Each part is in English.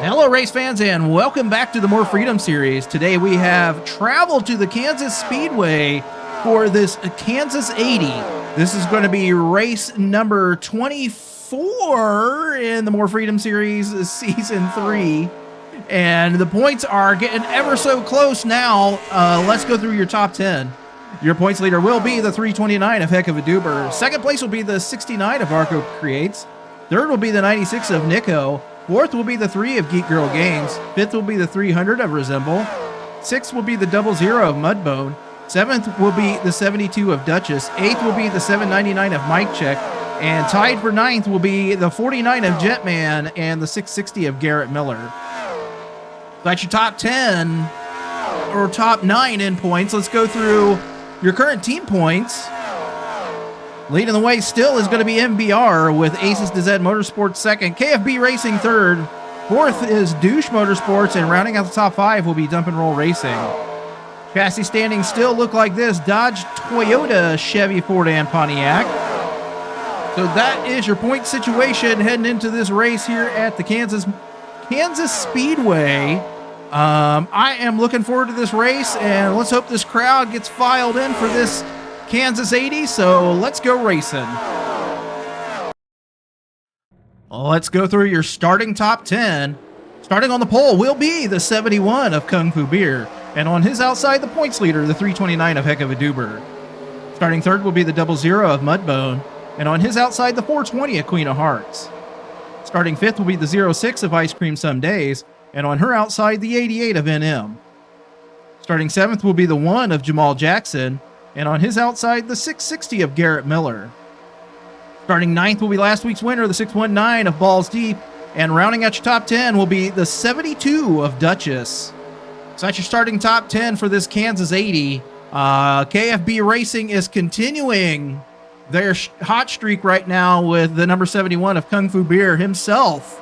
Hello race fans and welcome back to the More Freedom series. Today we have traveled to the Kansas Speedway for this Kansas 80. This is going to be race number 24 in the More Freedom series season 3. And the points are getting ever so close now. Let's go through your top 10. Your points leader will be the 329 of Heck of a Duber. Second place will be the 69 of Arco Creates. Third will be the 96 of Nico. Fourth will be the 3 of Geek Girl Games. Fifth will be the 300 of Resemble. Sixth will be the 00 of Mudbone. Seventh will be the 72 of Duchess. Eighth will be the 799 of Mike Check. And tied for ninth will be the 49 of Jetman and the 660 of Garrett Miller. That's your top 10 or top 9 in points. Let's go through your current team points. Leading the way still is going to be MBR with Aces to Z Motorsports second, KFB Racing third. Fourth is Douche Motorsports, and rounding out the top 5 will be Dump and Roll Racing. Chassis standings still look like this: Dodge, Toyota, Chevy, Ford, and Pontiac. So that is your point situation heading into this race here at the Kansas Speedway. I am looking forward to this race, and let's hope this crowd gets filed in for this Kansas 80, so let's go racing. Let's go through your starting top 10. Starting on the pole will be the 71 of Kung Fu Beer, and on his outside, the points leader, the 329 of Heck of a Duber. Starting third will be the 00 of Mudbone, and on his outside, the 420 of Queen of Hearts. Starting fifth will be the 06 of Ice Cream Some Days, and on her outside, the 88 of NM. Starting seventh will be the 1 of Jamal Jackson, and on his outside, the 660 of Garrett Miller. Starting ninth will be last week's winner, the 619 of Balls Deep, and rounding out your top 10 will be the 72 of Duchess. So that's your starting top 10 for this Kansas 80. KFB Racing is continuing their hot streak right now with the number 71 of Kung Fu Beer himself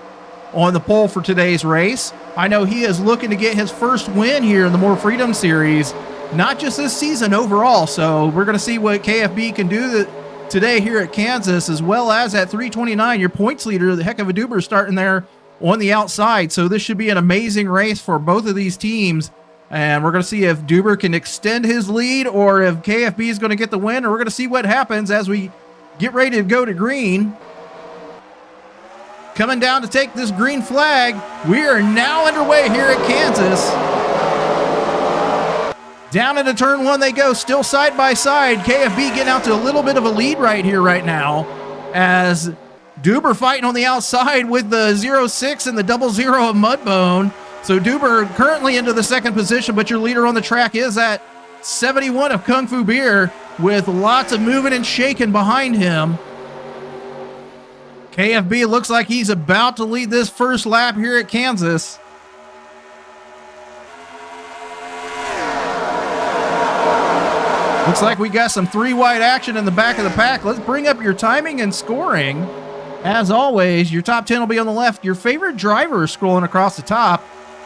on the pole for today's race. I know he is looking to get his first win here in the More Freedom Series, not just this season overall. So we're going to see what KFB can do today here at Kansas, as well as at 329. Your points leader, the Heck of a Duber, starting there on the outside. So this should be an amazing race for both of these teams. And we're going to see if Duber can extend his lead or if KFB is going to get the win. Or we're going to see what happens as we get ready to go to green. Coming down to take this green flag. We are now underway here at Kansas. Down into turn one they go, still side by side. KFB getting out to a little bit of a lead right here right now, as Duber fighting on the outside with the 06 and the 00 of Mudbone. So Duber currently into the second position, but your leader on the track is at 71 of Kung Fu Beer with lots of moving and shaking behind him. KFB looks like he's about to lead this first lap here at Kansas. Looks like we got some 3-wide action in the back of the pack. Let's bring up your timing and scoring. As always, your top 10 will be on the left. Your favorite driver is scrolling across the top.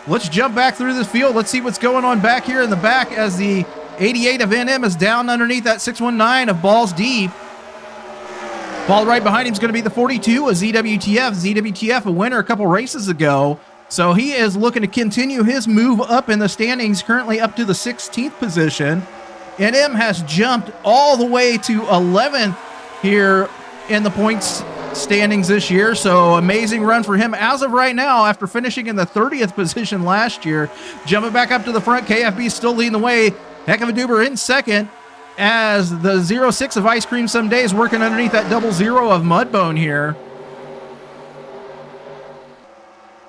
Let's jump back through this field. Let's see what's going on back here in the back as the 88 of NM is down underneath that 619 of Balls Deep. Ball right behind him is going to be the 42 of ZWTF. ZWTF, a winner a couple races ago. So he is looking to continue his move up in the standings, currently up to the 16th position. NM has jumped all the way to 11th here in the points standings this year. So amazing run for him as of right now after finishing in the 30th position last year. Jumping back up to the front, KFB still leading the way. Heck of a Duber in second as the 06 of Ice Cream Some Days working underneath that 00 of Mudbone here.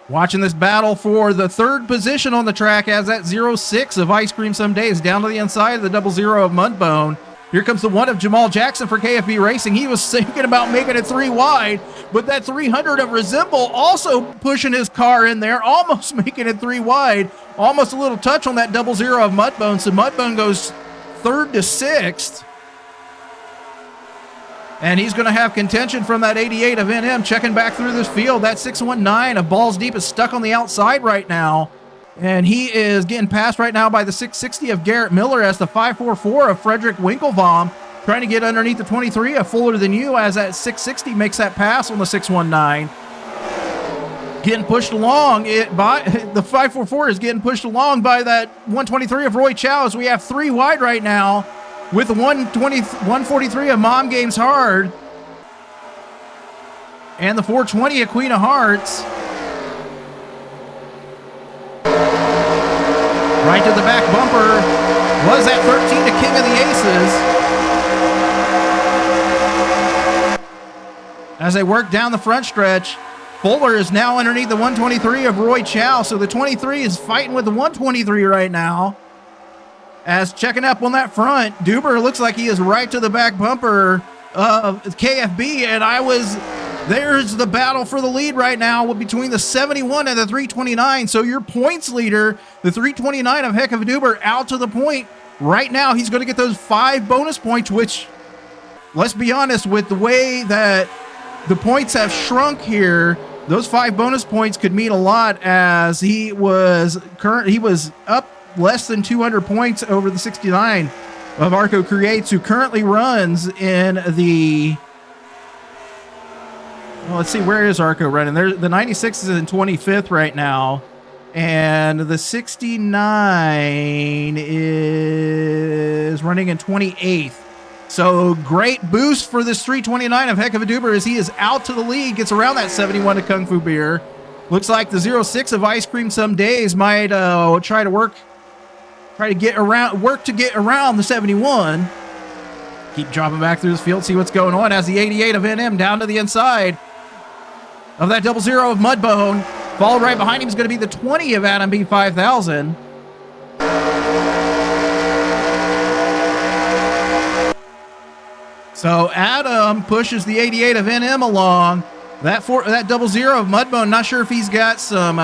Watching this battle for the third position on the track as that 06 of Ice Cream Some Days down to the inside of the 00 of Mudbone. Here comes the 1 of Jamal Jackson for KFB Racing. He was thinking about making it 3 wide, but that 300 of Resemble also pushing his car in there, almost making it 3 wide. Almost a little touch on that 00 of Mudbone, so Mudbone goes third to sixth. And he's going to have contention from that 88 of NM checking back through this field. That 619 of Balls Deep is stuck on the outside right now. And he is getting passed right now by the 660 of Garrett Miller as the 544 of Frederick Winklebaum trying to get underneath the 23 of Fuller Than You as that 660 makes that pass on the 619. getting pushed along. By the 544 is getting pushed along by that 123 of Roy Chow, as we have 3 wide right now with the 143 of Mom Games Hard and the 420 of Queen of Hearts. Right to the back bumper was that 13 to King of the Aces. As they work down the front stretch, Fuller is now underneath the 123 of Roy Chow, so the 23 is fighting with the 123 right now. As checking up on that front, Duber looks like he is right to the back bumper of KFB, and there's the battle for the lead right now between the 71 and the 329. So your points leader, the 329 of Heck of a Duber, out to the point. Right now, he's going to get those 5 bonus points, which, let's be honest, with the way that the points have shrunk here, those 5 bonus points could mean a lot, as he was up less than 200 points over the 69 of Arco Creates, who currently runs in the... Well, let's see, where is Arco running? The 96 is in 25th right now, and the 69 is running in 28th. So great boost for this 329 of Heck of a Duber, as he is out to the lead, gets around that 71 to Kung Fu Beer. Looks like the 06 of Ice Cream Some Days might try to get around the 71. Keep dropping back through this field, see what's going on, as the 88 of NM down to the inside of that 00 of Mudbone. Followed right behind him is going to be the 20 of Adam B 5000. So Adam pushes the 88 of NM along. That 00 of Mudbone, not sure if he's got some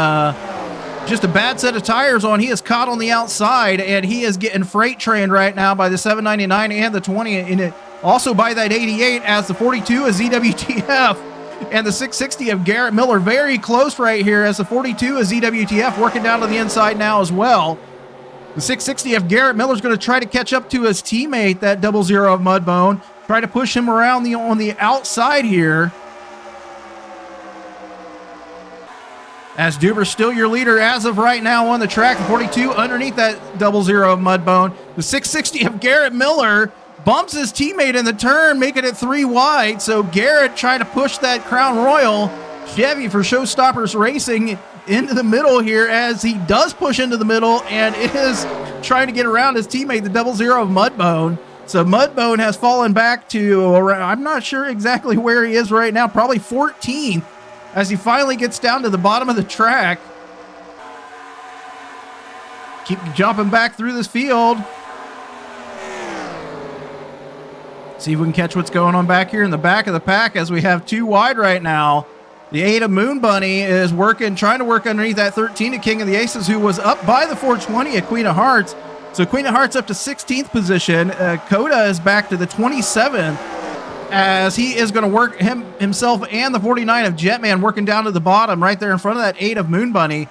just a bad set of tires on. He is caught on the outside, and he is getting freight trained right now by the 799 and the 20 in it. Also by that 88, as the 42 is ZWTF and the 660 of Garrett Miller very close right here, as the 42 is ZWTF working down to the inside now as well. The 660 of Garrett Miller is going to try to catch up to his teammate, that 00 of Mudbone. Try to push him around on the outside here. As Duber's still your leader as of right now on the track. The 42 underneath that 00 of Mudbone. The 660 of Garrett Miller bumps his teammate in the turn, making it 3 wide. So Garrett trying to push that Crown Royal Chevy for Showstoppers Racing into the middle here, as he does push into the middle and is trying to get around his teammate, the 00 of Mudbone. So Mudbone has fallen back to, I'm not sure exactly where he is right now, probably 14th, as he finally gets down to the bottom of the track. Keep jumping back through this field. See if we can catch what's going on back here in the back of the pack, as we have 2 wide right now. The 8 of Moon Bunny is trying to work underneath that 13 of King of the Aces, who was up by the 420 at Queen of Hearts. So Queen of Hearts up to 16th position. Coda is back to the 27th, as he is going to work himself and the 49 of Jetman working down to the bottom right there in front of that 8 of Moon Bunny.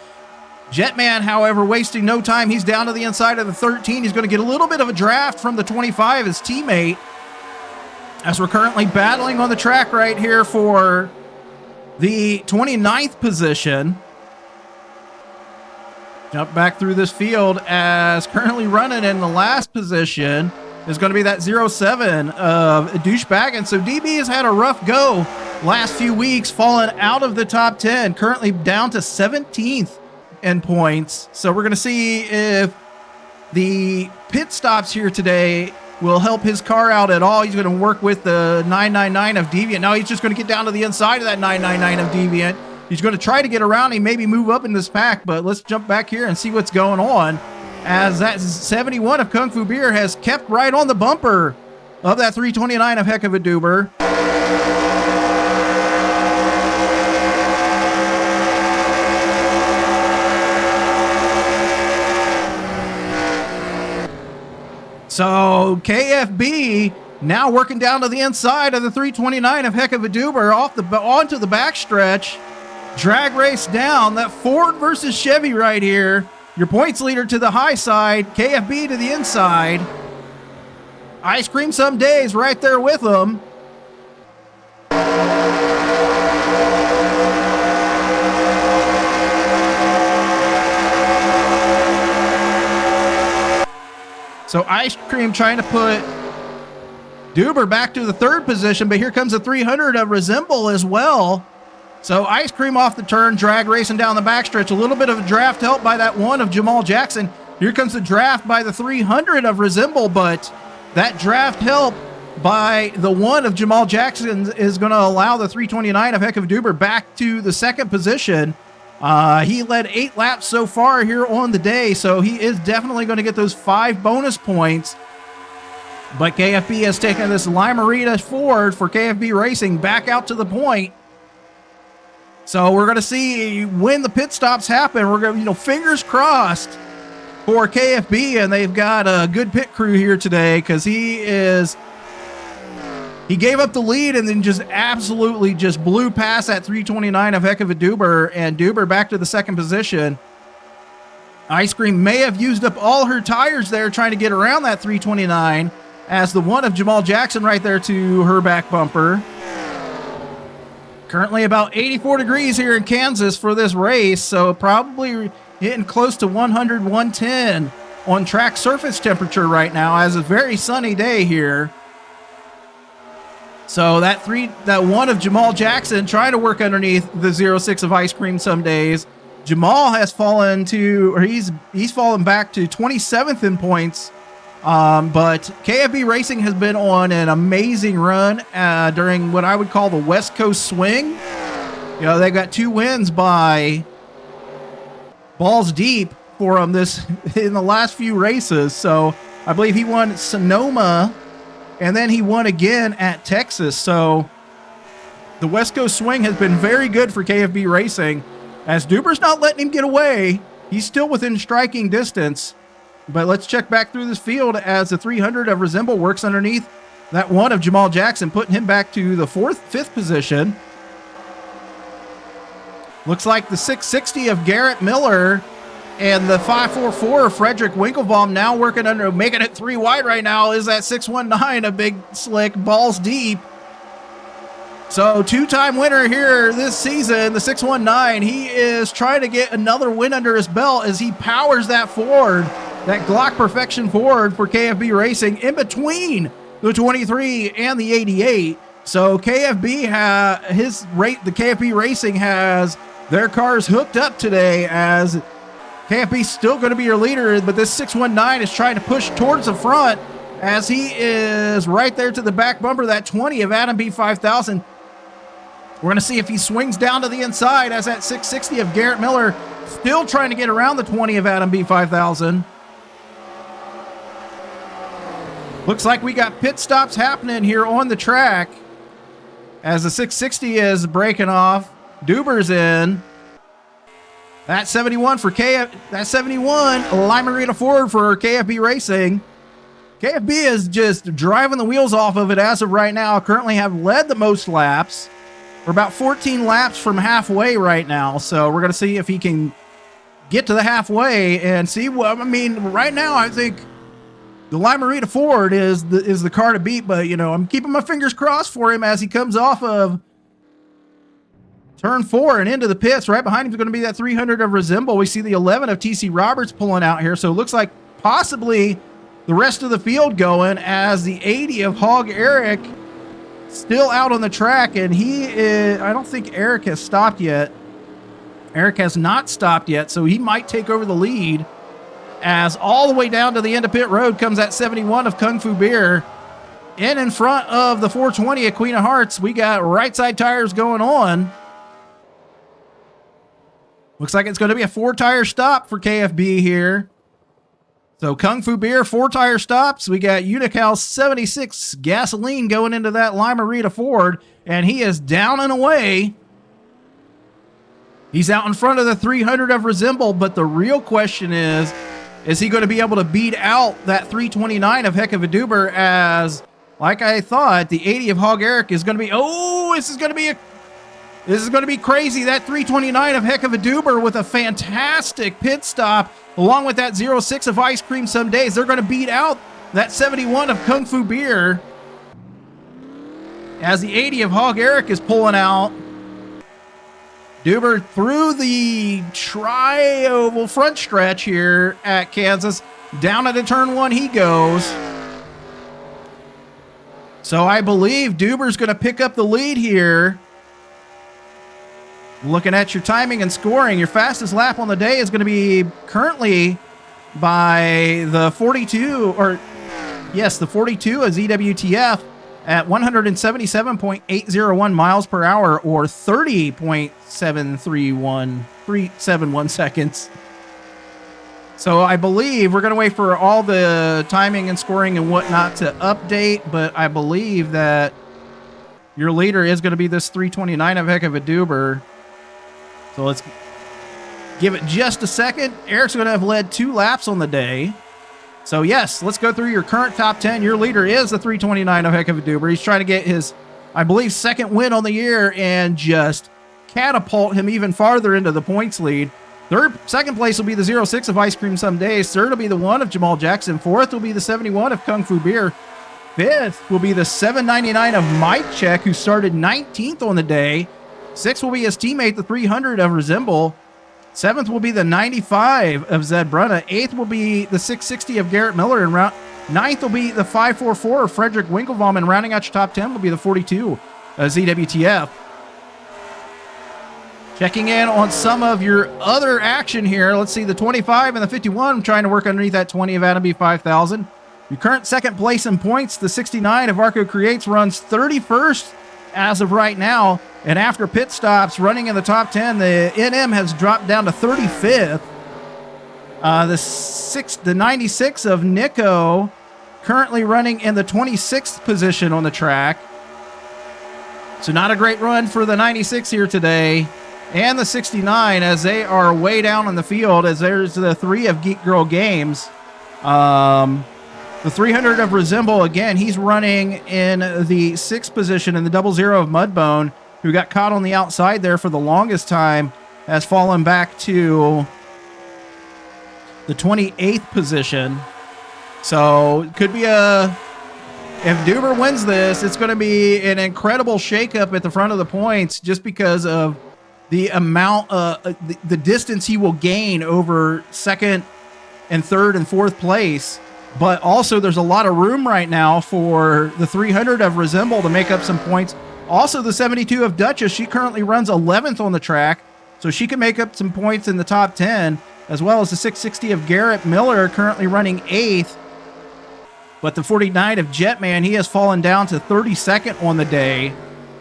Jetman, however, wasting no time. He's down to the inside of the 13. He's going to get a little bit of a draft from the 25, his teammate, as we're currently battling on the track right here for the 29th position. Jump back through this field, as currently running in the last position is going to be that 07 of Douchebag. And so DB has had a rough go last few weeks, falling out of the top 10, currently down to 17th in points. So we're going to see if the pit stops here today will help his car out at all. He's going to work with the 999 of Deviant. Now he's just going to get down to the inside of that 999 of Deviant. He's going to try to get around and maybe move up in this pack, but let's jump back here and see what's going on, as that 71 of Kung Fu Beer has kept right on the bumper of that 329 of Heck of a Duber. So KFB now working down to the inside of the 329 of Heck of a Duber, onto the backstretch. Drag race down, that Ford versus Chevy right here. Your points leader to the high side, KFB to the inside. Ice Cream Some Days right there with them. So Ice Cream trying to put Duber back to the 3rd position, but here comes the 300 of Resemble as well. So Ice Cream off the turn, drag racing down the backstretch. A little bit of a draft help by that 1 of Jamal Jackson. Here comes the draft by the 300 of Resemble, but that draft help by the 1 of Jamal Jackson is going to allow the 329 of Heck of a Duber back to the 2nd position. He led 8 laps so far here on the day, so he is definitely going to get those 5 bonus points. But KFB has taken this Limerita Ford for KFB Racing back out to the point. So we're going to see when the pit stops happen. We're going to, fingers crossed for KFB, and they've got a good pit crew here today because he gave up the lead and then just absolutely just blew past that 329 of Heck of a Duber, and Duber back to the 2nd position. Ice Cream may have used up all her tires there trying to get around that 329 as the 1 of Jamal Jackson right there to her back bumper. Currently about 84 degrees here in Kansas for this race, so probably hitting close to 100, 110 on track surface temperature right now as a very sunny day here. So that 1 of Jamal Jackson trying to work underneath the 06 of Ice Cream some days. Jamal has fallen to, or he's fallen back to 27th in points. But KFB Racing has been on an amazing run during what I would call the West Coast swing. They got 2 wins by balls deep for them in the last few races. So I believe he won Sonoma, and then he won again at Texas. So the West Coast swing has been very good for KFB Racing, as Duber's not letting him get away. He's still within striking distance. But let's check back through this field as the 300 of Resemble works underneath that 1 of Jamal Jackson, putting him back to the 5th position. Looks like the 660 of Garrett Miller and the 544 of Frederick Winklebaum now working under, making it 3 wide right now, is that 619, a big slick, balls deep. So 2-time winner here this season, the 619. He is trying to get another win under his belt as he powers that forward. That Glock Perfection Ford for KFB Racing in between the 23 and the 88. So KFB the KFB Racing has their cars hooked up today, as KFB's still going to be your leader, but this 619 is trying to push towards the front as he is right there to the back bumper, that 20 of Adam B5000. We're going to see if he swings down to the inside as that 660 of Garrett Miller still trying to get around the 20 of Adam B5000. Looks like we got pit stops happening here on the track as the 660 is breaking off. Duber's in. That 71 for that 71 Limerita Ford for KFB Racing. KFB is just driving the wheels off of it as of right now. Currently have led the most laps. We're about 14 laps from halfway right now. So we're going to see if he can get to the halfway and see what, right now I think the Limerita Ford is the car to beat, but I'm keeping my fingers crossed for him as he comes off of turn 4 and into the pits. Right behind him is going to be that 300 of Resemble. We see the 11 of TC Roberts pulling out here, so it looks like possibly the rest of the field going, as the 80 of Hog Eric still out on the track, and I don't think Eric has stopped yet. Eric has not stopped yet, so he might take over the lead. As all the way down to the end of pit road comes that 71 of Kung Fu Beer. In front of the 420 of Queen of Hearts, we got right side tires going on. Looks like it's going to be a 4-tire stop for KFB here. So Kung Fu Beer, 4-tire stops. We got Unical 76 gasoline going into that Limerita Ford, and he is down and away. He's out in front of the 300 of Resemble, but the real question is he going to be able to beat out that 329 of Heck of a Duber, as, like I thought, the 80 of Hog Eric is going to be, this is going to be crazy. That 329 of Heck of a Duber with a fantastic pit stop, along with that 06 of Ice Cream some days. They're going to beat out that 71 of Kung Fu Beer, as the 80 of Hog Eric is pulling out. Duber through the tri-oval front stretch here at Kansas Down into turn 1 he goes. So I believe Duber's going to pick up the lead here. Looking at your timing and scoring, your fastest lap on the day is going to be currently by the 42, or yes, the 42 of ZWTF at 177.801 miles per hour, or 30.731 seconds. So I believe we're going to wait for all the timing and scoring and whatnot to update, but I believe that your leader is going to be this 329 of Heck of a Duber. So let's give it just a second. Eric's going to have led 2 laps on the day. So yes, let's go through your current top 10. Your leader is the 329 of Heck of a Duber. He's trying to get his, I believe, second win on the year and just catapult him even farther into the points lead. Second place will be the 06 of Ice Cream Some Days. Third will be the 1 of Jamal Jackson. Fourth will be the 71 of Kung Fu Beer. Fifth will be the 799 of Mike Check, who started 19th on the day. Sixth will be his teammate, the 300 of Resemble. Seventh will be the 95 of Zed Brunna. Eighth will be the 660 of Garrett Miller. And ninth will be the 544 of Frederick Winklebaum. And rounding out your top 10 will be the 42 of ZWTF. Checking in on some of your other action here. Let's see, the 25 and the 51. I'm trying to work underneath that 20 of Adam B 5000. Your current second place in points, the 69 of Arco Creates, runs 31st as of right now. And after pit stops, running in the top 10, the NM has dropped down to 35th. The 96 of Nico currently running in the 26th position on the track. So not a great run for the 96 here today. And the 69, as they are way down on the field, as there's the 3 of Geek Girl Games. The 300 of Resemble, again, he's running in the 6th position, and the 00 of Mudbone, who got caught on the outside there for the longest time, has fallen back to the 28th position. So it could be if Duber wins this, it's going to be an incredible shakeup at the front of the points, just because of the amount, the distance he will gain over second and third and fourth place. But also there's a lot of room right now for the 300 of Resemble to make up some points. Also the 72 of Duchess, she currently runs 11th on the track, so she can make up some points in the top 10, as well as the 660 of Garrett Miller, currently running 8th. But the 49 of Jetman, he has fallen down to 32nd on the day.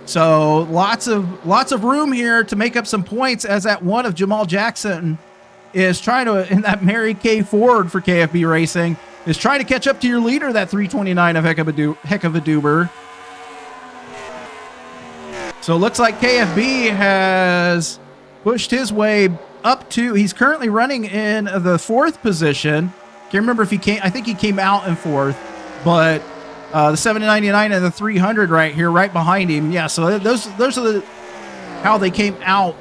So lots of room here to make up some points, as that 1 of Jamal Jackson is trying to, in that Mary Kay Ford for KFB Racing, is trying to catch up to your leader, that 329 of Heck of a Duber. So it looks like KFB has pushed his way up to, he's currently running in the 4th position. Can't remember if he came, I think he came out in 4th, but the 799 and the 300 right here, right behind him. Yeah, so those are how they came out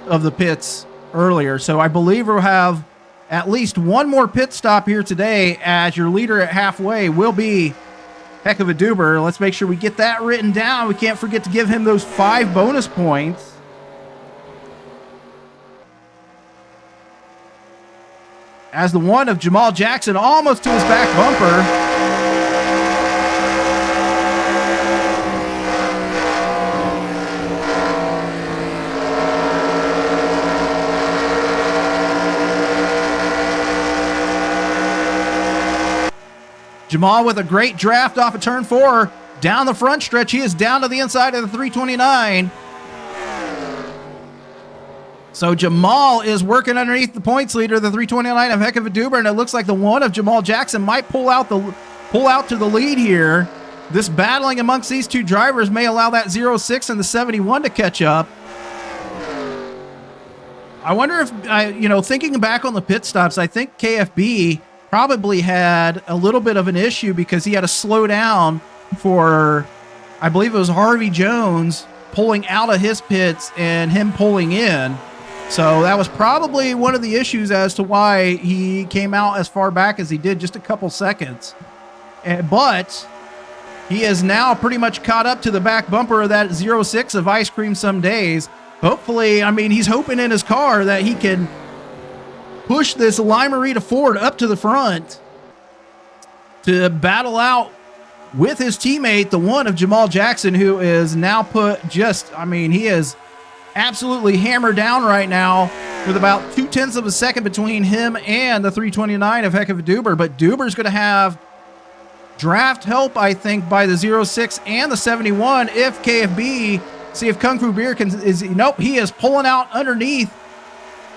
of the pits earlier. So I believe we'll have at least one more pit stop here today, as your leader at halfway will be Heck of a Duber. Let's make sure we get that written down. We can't forget to give him those 5 bonus points. As the 1 of Jamal Jackson almost to his back bumper. Jamal with a great draft off of turn 4. Down the front stretch, he is down to the inside of the 329. So Jamal is working underneath the points leader, the 329 of Heck of a Duber, and it looks like the 1 of Jamal Jackson might pull out to the lead here. This battling amongst these two drivers may allow that 06 and the 71 to catch up. I wonder if, thinking back on the pit stops, I think KFB probably had a little bit of an issue because he had to slow down for, I believe it was Harvey Jones pulling out of his pits and him pulling in. So that was probably one of the issues as to why he came out as far back as he did, just a couple seconds. But he is now pretty much caught up to the back bumper of that 06 of Ice Cream Some Days. Hopefully, he's hoping in his car that he can push this Lime-A-Rita Ford up to the front to battle out with his teammate, the one of Jamal Jackson, who is now he is absolutely hammered down right now with about 0.2 of a second between him and the 329 of Heck of a Duber. But Duber's going to have draft help, I think, by the 06 and the 71 if KFB, see if Kung Fu Beer nope, he is pulling out underneath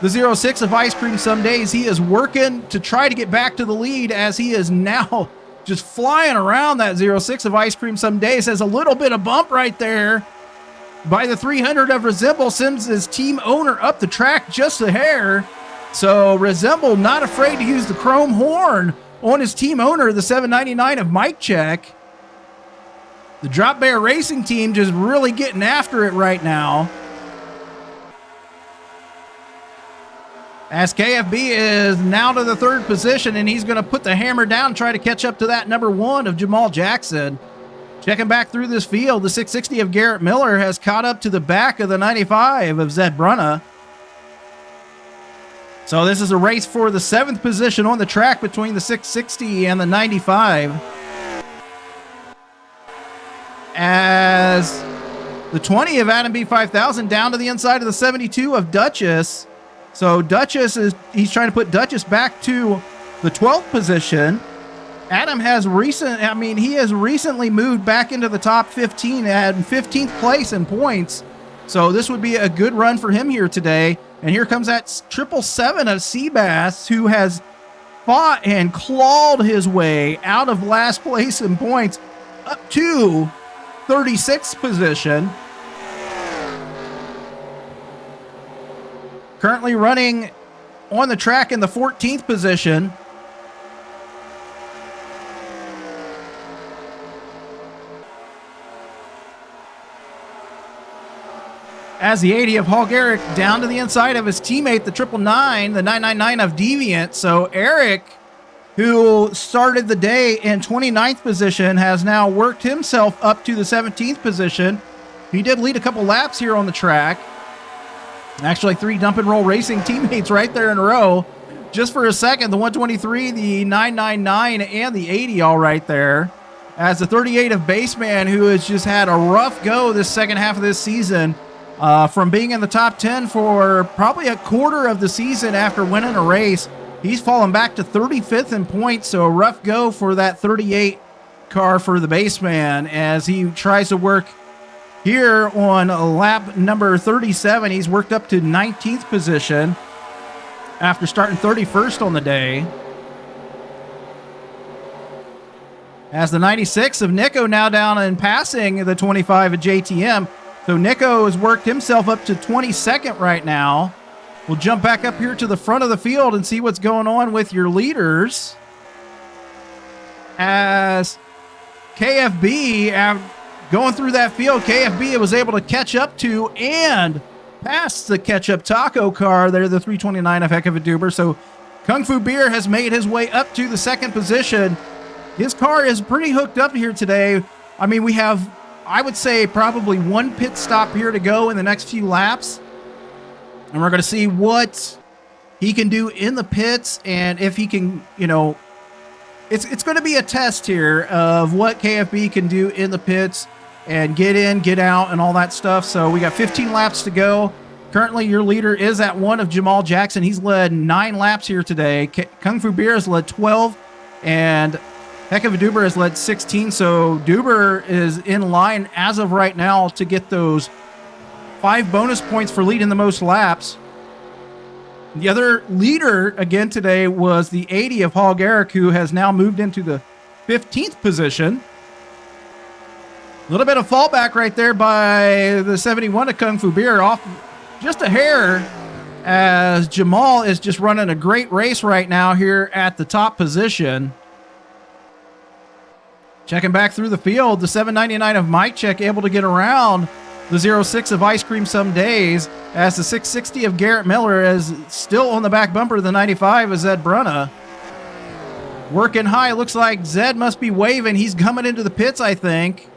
the 06 of Ice Cream Some Days. He is working to try to get back to the lead as he is now just flying around that 06 of Ice Cream Some Days. Has a little bit of bump right there by the 300 of Resemble, sends his team owner up the track just a hair. So Resemble not afraid to use the chrome horn on his team owner, the 799 of Mike Check. The Drop Bear Racing team just really getting after it right now, as KFB is now to the 3rd position, and he's going to put the hammer down and try to catch up to that number 1 of Jamal Jackson. Checking back through this field, the 660 of Garrett Miller has caught up to the back of the 95 of Zed Brunna. So this is a race for the 7th position on the track between the 660 and the 95. As the 20 of Adam B5000 down to the inside of the 72 of Duchess. So he's trying to put Duchess back to the 12th position. Adam has recently moved back into the top 15 at 15th place in points. So this would be a good run for him here today. And here comes that 777 of Seabass, who has fought and clawed his way out of last place in points up to 36th position. Currently running on the track in the 14th position. As the 80 of Hall Garrick down to the inside of his teammate, the 999, the 999 of Deviant. So Eric, who started the day in 29th position, has now worked himself up to the 17th position. He did lead a couple laps here on the track. Actually, 3 dump and roll racing teammates right there in a row. Just for a second, the 123, the 999, and the 80 all right there. As the 38 of Baseman, who has just had a rough go this second half of this season, from being in the top 10 for probably a quarter of the season after winning a race, he's fallen back to 35th in points. So a rough go for that 38 car for the Baseman as he tries to work here on lap number 37. He's worked up to 19th position after starting 31st on the day. As the 96 of Nico now down and passing the 25 of JTM. So Nico has worked himself up to 22nd right now. We'll jump back up here to the front of the field and see what's going on with your leaders. As KFB, going through that field, KFB was able to catch up to and pass the catch-up taco car there, the 329 of Heck of a Duber. So Kung Fu Beer has made his way up to the 2nd position. His car is pretty hooked up here today. I mean, we have, I would say, probably 1 pit stop here to go in the next few laps. And we're going to see what he can do in the pits and if he can, it's going to be a test here of what KFB can do in the pits and get in, get out, and all that stuff. So we got 15 laps to go. Currently, your leader is at 1 of Jamal Jackson. He's led 9 laps here today. Kung Fu Beer has led 12, and Heck of a Duber has led 16. So Duber is in line as of right now to get those 5 bonus points for leading the most laps. The other leader again today was the 80 of Hall Garrick, who has now moved into the 15th position. A little bit of fallback right there by the 71 of Kung Fu Beer, off just a hair, as Jamal is just running a great race right now here at the top position. Checking back through the field, the 799 of Mike Check able to get around the 06 of Ice Cream Some Days, as the 660 of Garrett Miller is still on the back bumper of the 95 of Zed Brunna. Working high, looks like Zed must be waving. He's coming into the pits, I think.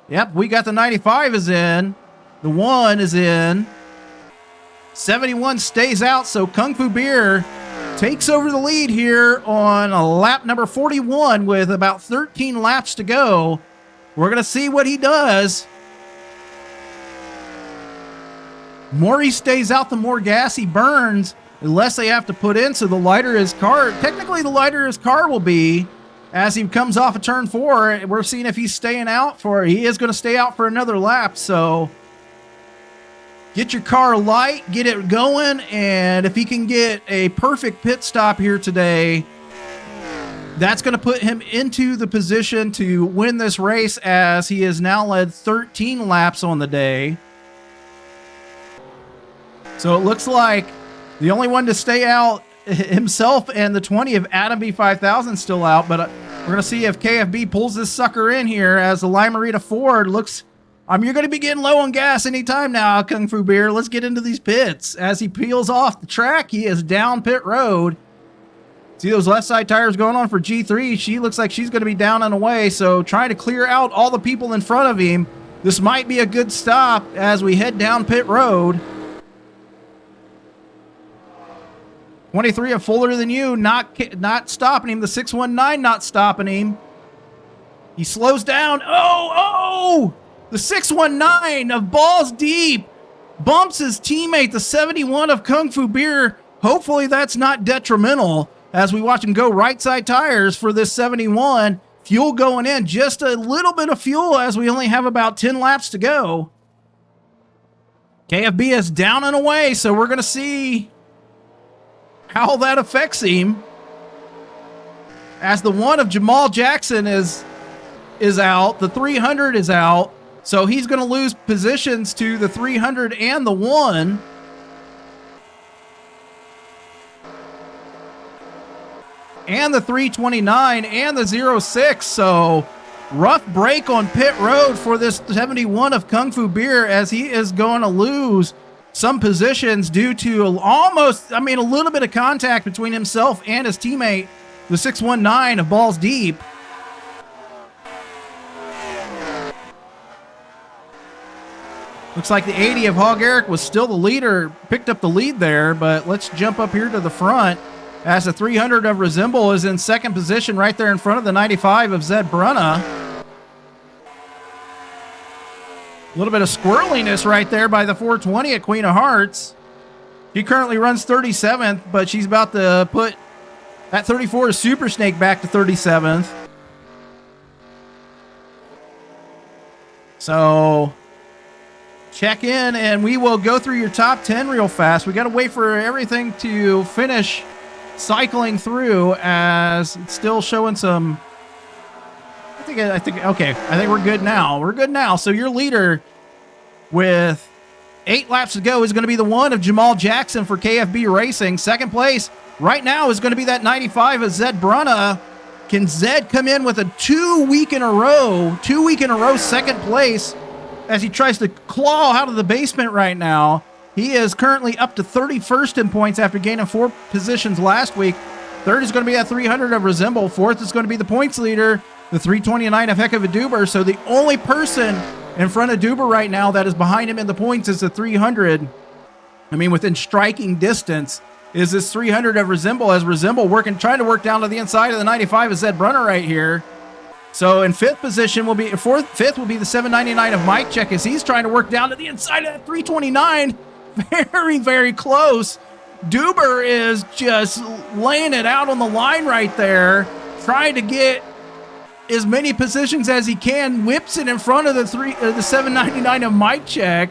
Yep, we got the 95 is in. The 1 is in. 71 stays out, so Kung Fu Beer takes over the lead here on a lap number 41 with about 13 laps to go. We're going to see what he does. The more he stays out, the more gas he burns, the less they have to put in. So the lighter his car, technically the lighter his car will be as he comes off of turn 4. We're seeing if he's staying out for, he is going to stay out for another lap. So get your car light, get it going, and if he can get a perfect pit stop here today, that's going to put him into the position to win this race, as he has now led 13 laps on the day. So it looks like the only one to stay out, himself and the 20 of Adam B5000 still out, but we're going to see if KFB pulls this sucker in here as the Limerita Ford looks... you're going to be getting low on gas anytime now, Kung Fu Beer. Let's get into these pits. As he peels off the track, he is down pit road. See those left side tires going on for G3. She looks like she's going to be down and away, so trying to clear out all the people in front of him. This might be a good stop as we head down pit road. 23 of Fuller Than You not stopping him. The 619 not stopping him. He slows down. Oh! The 619 of Balls Deep bumps his teammate, the 71 of Kung Fu Beer. Hopefully that's not detrimental as we watch him go right side tires for this 71. Fuel going in, just a little bit of fuel as we only have about 10 laps to go. KFB is down and away, so we're going to see how that affects him. As the 1 of Jamal Jackson is out, the 300 is out. So he's going to lose positions to the 300 and the 1. And the 329 and the 06. So rough break on pit road for this 71 of Kung Fu Beer, as he is going to lose some positions due to a little bit of contact between himself and his teammate, the 619 of Balls Deep. Looks like the 80 of Hog Eric was still the leader, picked up the lead there, but let's jump up here to the front as the 300 of Resemble is in second position right there in front of the 95 of Zed Brunna. A little bit of squirreliness right there by the 420 at Queen of Hearts. She currently runs 37th, but she's about to put that 34 Super Snake back to 37th. So check in, and we will go through your top 10 real fast. We got to wait for everything to finish cycling through, as it's still showing some. I think we're good now. We're good now. So your leader with 8 laps to go is going to be the 1 of Jamal Jackson for KFB Racing. Second place right now is going to be that 95 of Zed Brunna. Can Zed come in with a 2 week in a row second place as he tries to claw out of the basement right now? He is currently up to 31st in points after gaining 4 positions last week. Third is going to be that 300 of Resemble. Fourth is going to be the points leader, the 329 of Heck of a Duber. So the only person in front of Duber right now that is behind him in the points is the 300. Within striking distance is this 300 of Resemble, as Resemble trying to work down to the inside of the 95 of Zed Brunner right here. So in fifth will be the 799 of Mike Check, as he's trying to work down to the inside of that 329. Very, very close. Duber is just laying it out on the line right there, trying to get as many positions as he can. Whips it in front of the 799 of Mike Check,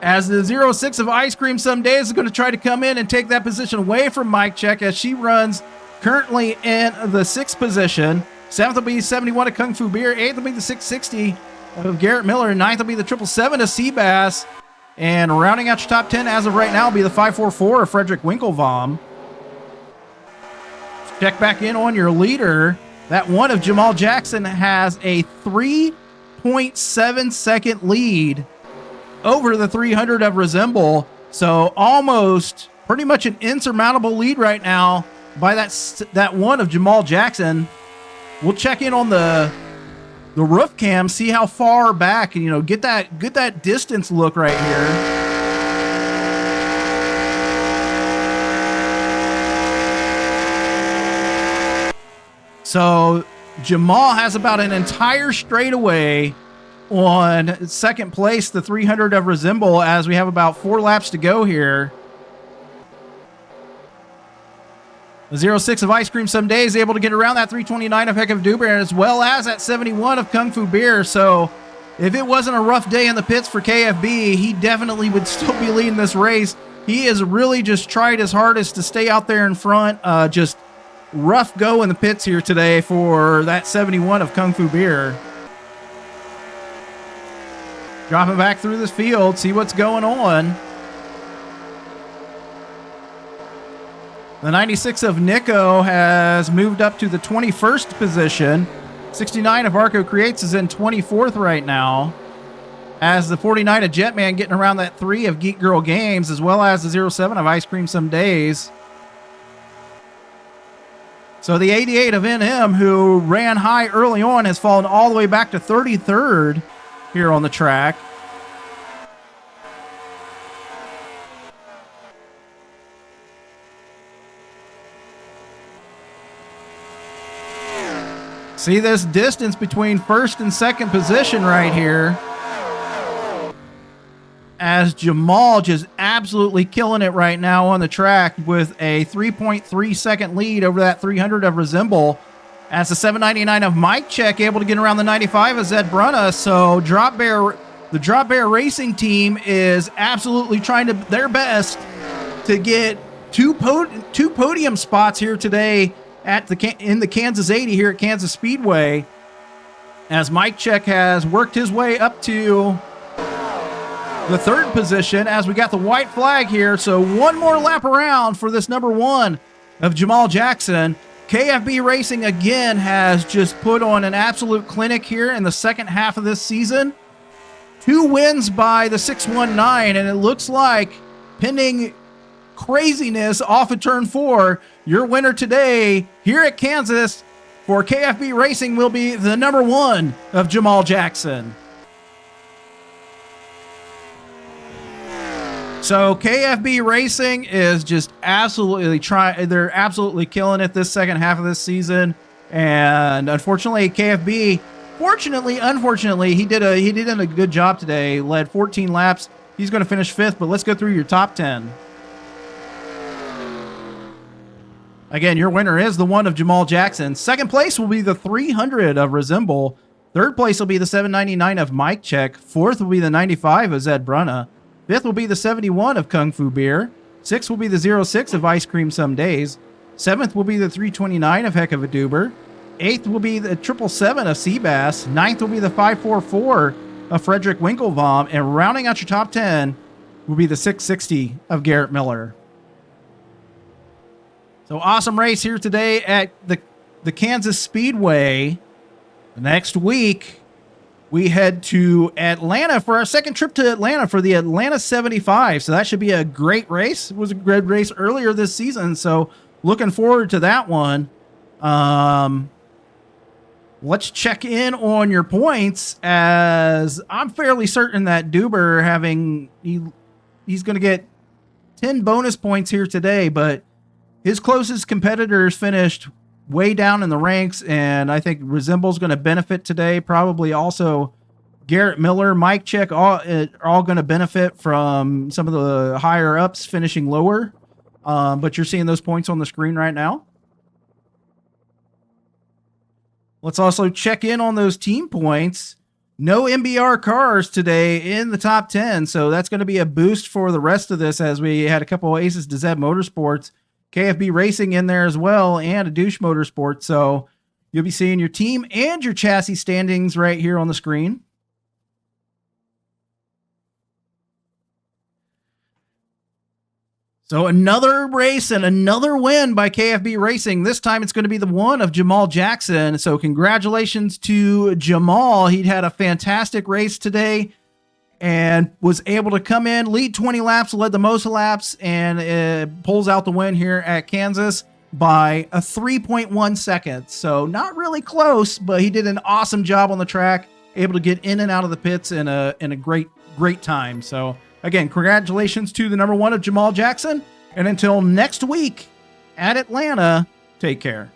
as the 06 of Ice Cream Some Days is going to try to come in and take that position away from Mike Check, as she runs currently in the 6th position. 7th will be 71 of Kung Fu Beer. 8th will be the 660 of Garrett Miller. 9th will be the 777 of Seabass. And rounding out your top 10 as of right now will be the 544 of Frederick Winklevom. Check back in on your leader. That 1 of Jamal Jackson has a 3.7 second lead over the 300 of Resemble. So almost pretty much an insurmountable lead right now by that 1 of Jamal Jackson. We'll check in on the roof cam, see how far back, and get that distance look right here. So Jamal has about an entire straightaway on second place, the 300 of Resemble, as we have about 4 laps to go here. The 06 of Ice Cream Some Days able to get around that 329 of Heck of Duber, as well as that 71 of Kung Fu Beer. So if it wasn't a rough day in the pits for KFB, he definitely would still be leading this race. He has really just tried his hardest to stay out there in front. Just rough go in the pits here today for that 71 of Kung Fu Beer. Dropping back through this field, see what's going on. The 96 of Nico has moved up to the 21st position. 69 of Arco Creates is in 24th right now. As the 49 of Jetman getting around that 3 of Geek Girl Games, as well as the 07 of Ice Cream Some Days. So the 88 of NM, who ran high early on, has fallen all the way back to 33rd here on the track. See this distance between first and second position right here, as Jamal just absolutely killing it right now on the track with a 3.3 second lead over that 300 of Resemble, as the 799 of Mike Check able to get around the 95 of Zed Brunna. So the Drop Bear Racing team is absolutely trying their best to get two podium spots here today in the Kansas 80 here at Kansas Speedway, as Mike Check has worked his way up to the 3rd position, as we got the white flag here. So one more lap around for this number 1 of Jamal Jackson. KFB Racing again has just put on an absolute clinic here in the second half of this season. 2 wins by the 619, and it looks like, pending craziness off of turn 4, your winner today here at Kansas for KFB Racing will be the number 1 of Jamal Jackson. So KFB Racing is just absolutely they're absolutely killing it this second half of this season. And unfortunately, KFB, unfortunately, he did a good job today. Led 14 laps. He's going to finish 5th, but let's go through your top 10. Again, your winner is the 1 of Jamal Jackson. Second place will be the 300 of Resemble. Third place will be the 799 of Mike Check. Fourth will be the 95 of Zed Brunna. Fifth will be the 71 of Kung Fu Beer. Sixth will be the 06 of Ice Cream Some Days. Seventh will be the 329 of Heck of a Duber. Eighth will be the 777 of Seabass. Ninth will be the 544 of Frederick Winklebaum. And rounding out your top 10 will be the 660 of Garrett Miller. So awesome race here today at the Kansas Speedway. Next week, we head to Atlanta for our second trip to Atlanta for the Atlanta 75. So that should be a great race. It was a great race earlier this season, so looking forward to that one. Let's check in on your points, as I'm fairly certain that Duber he's going to get 10 bonus points here today, but his closest competitors finished way down in the ranks, and I think Resemble's going to benefit today. Probably also Garrett Miller, Mike Check, are all going to benefit from some of the higher ups finishing lower. But you're seeing those points on the screen right now. Let's also check in on those team points. No MBR cars today in the top 10, so that's going to be a boost for the rest of this, as we had a couple of aces to Zeb Motorsports, KFB Racing in there as well, and a Douche Motorsports. So you'll be seeing your team and your chassis standings right here on the screen. So another race and another win by KFB Racing. This time it's going to be the 1 of Jamal Jackson. So congratulations to Jamal. He had a fantastic race today and was able to come in, lead 20 laps, led the most laps, and pulls out the win here at Kansas by a 3.1 seconds. So not really close, but he did an awesome job on the track, able to get in and out of the pits in a great time. So again, congratulations to the number 1 of Jamal Jackson. And until next week at Atlanta, take care.